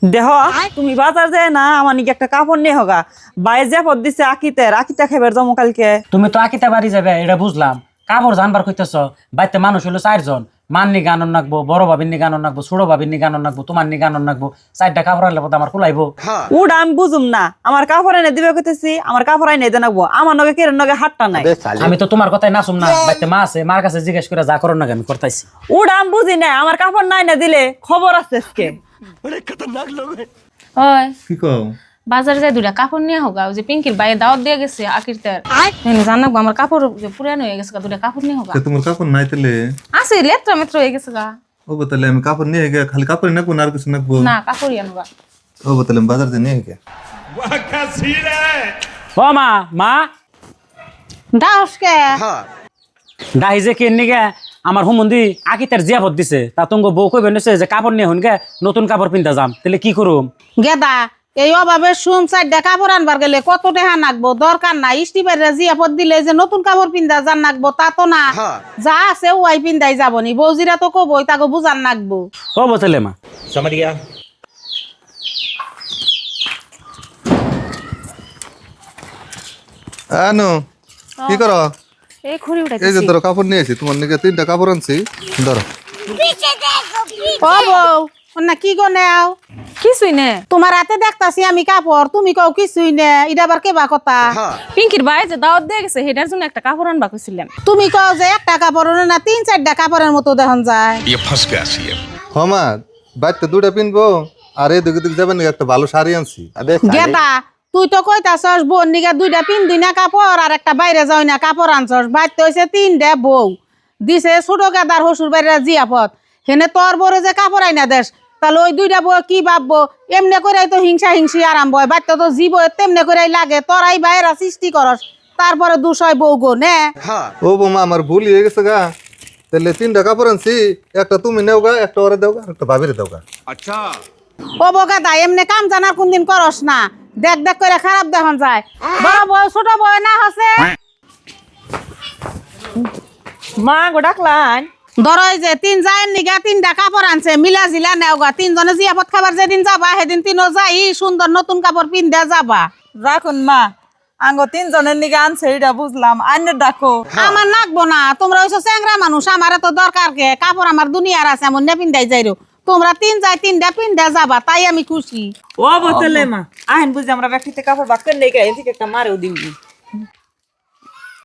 দেহ তুমি বাজার যায় না আমার নিকে একটা কাপড় নিয়ে হোগা বাইরে যে পদ দিছে আকিতে খাইবার জমো কালকে। তুমি তো আকিতা বাড়ি যাবে এটা বুঝলাম, কাপড় জানবার কইতেছ। বাড়িতে মানুষ হলো 4 জন, মান নি গানন নাকবো, বড় ভাবির নি গানন নাকবো, ছোট ভাবির নি গানন নাকবো, তোমার নি গানন নাকবো। 4টা কাপড় আনলে বোধ আমার কুলাইবো। উড আমি বুঝুম না, আমার কাপড় এনে দিবে কইতেছি, আমার কাপড় এনে দেন নাকবো, আমার নগে কেন নগে হাতটা নাই। আমি তো তোমার কথাই নাচুম না, বাড়িতে মা আছে, মার কাছে জিজ্ঞেস করে যা করো না আমি করতেছি। উড আমি বুঝি না, আমার কাপড় নাই না দিলে খবর আছে আজকে। ওই কি কও? বাজারে যাই দুটা কাপড় নিয়ে হোক, ওই যে পিঙ্কির বাইরে দাওয়াত দিয়ে গেছে আকিরতার, জানাবো আমার কাপড় পুরানো হয়ে গেছে, দুটা কাপড় নিয়ে হোক। তোমার কাপড় নাই তাহলে? আছে লেত্রা মেত্র হয়ে গেছে গা। ও তাহলে আমি কাপড় নিয়ে গিয়ে খালি কাপড় নাকবো না আর কিছু নাকবো? না কাপড়ই আনবা। ও তাহলে আমি বাজার দিয়ে নিয়ে গিয়ে ও মা, মা দাসকে ডাহি যে কেন নিগে আমার হুমন্দি আকিতার জিয়াপত দিছে, তা তুঙ্গ বউ কই বেনছে যে কাপড় নিয়ে হুনগে নতুন কাপড় পিনতে যাম, তাহলে কি করুম? গেদা এই অভাবে শুন 4টা কাপড় আনবার গেলে কত টাকা নাকবো, দরকার নাই। স্টিপারে জিয়াপত দিলে যে নতুন কাপড় পিন্দা যান নাকবো তা তো না, যা আছে ওয়াই পিন্দাই যাবনি। বৌজিরা তো কবই, তাকে বুঝান নাকবো। ও বতলে মা আনো কি করো? এই খুঁড়ি এই যে উঠাইতেছি। ধরো কাপড় নিয়েছি, তোমার নিকে 3টা কাপড় আনছি, ধরো। ও বউ না কি গো নেও, কিছুই নে, তোমার হাতে দেখতাছি আমি কাপড়, তুমি কও কিছুই নে, এটা আবার কেবা কথা? পিঙ্কির বাইরে যে দাওয়াত দিয়ে গেছে সেটার জন্য একটা কাপড় আনবা কইছিলাম। তুমি কও যে একটা কাপড় না 3-4টা কাপড়ের মতো দেখুন যায়। হমা বাড়িতে 2টা পিনবো, আর এই দিকে যাবেন একটা ভালো শাড়ি আনছি। গেদা তুই তো কইতাছস বোন নিগা 2টা পিন 2 না কাপড়, আর একটা বাইরে যাই না কাপড় আনছস। বাইতে হইছে 3টা বউ দিছে ছোট গাদার হসুর বাইরে জিয়াপত, হেনে তোর বড় যে কাপড় আইনা দেশ, তাহলে ওই 2টা বউ কি ভাববো? এমনি করে তো হিংসা আরম্ভ হয়। বাইতে তো জীব তেমনি করে লাগে, তোরাই বাইরা সৃষ্টি করস, তারপরে 200 বউ গো নে। ও বৌমা আমার ভুল হয়ে গেছে গা, তাহলে 3টা কাপড় আনছি, একটা তুমি নেও গা, একটা ওরে দেও গা, একটা ভাবিরে দেও গা। ও বগাদা এমনি কাম জানার কোনদিন করস না, দেখ দেখ করে খারাপ দেখুন যায়। বড় বউ ছোট বউ না হসে মা গো ডাকলান। ধরো যে 3 জায়ের নিগা 3টা কাপড় আনছে, মিলা জিলা নেও গা। 3 জনে জিয়াপত খাবার যেদিন যাবা সেদিন 3ও যাই সুন্দর নতুন কাপড় পিন্দা যাবা। রাখুন মা, আঙ্গ 3 জনের নিকে আনছে এটা বুঝলাম, আইনের ডাকো। আমার নাকবো না, তোমরা হইছো চ্যাংরা মানুষ, আমার তো দরকার কে কাপড়, আমার দুনিয়ার আছে, এমন না পিন্দাই যাইরো। তোমরা 3 যাই 3টা পিন্দা যাবা, তাই আমি খুশি। ও বতলে মা, আহেন বুঝি আমরা ব্যক্তিতে কাপড় বাক্কের নেই গে, এদিকে একটা মারেও দিবি।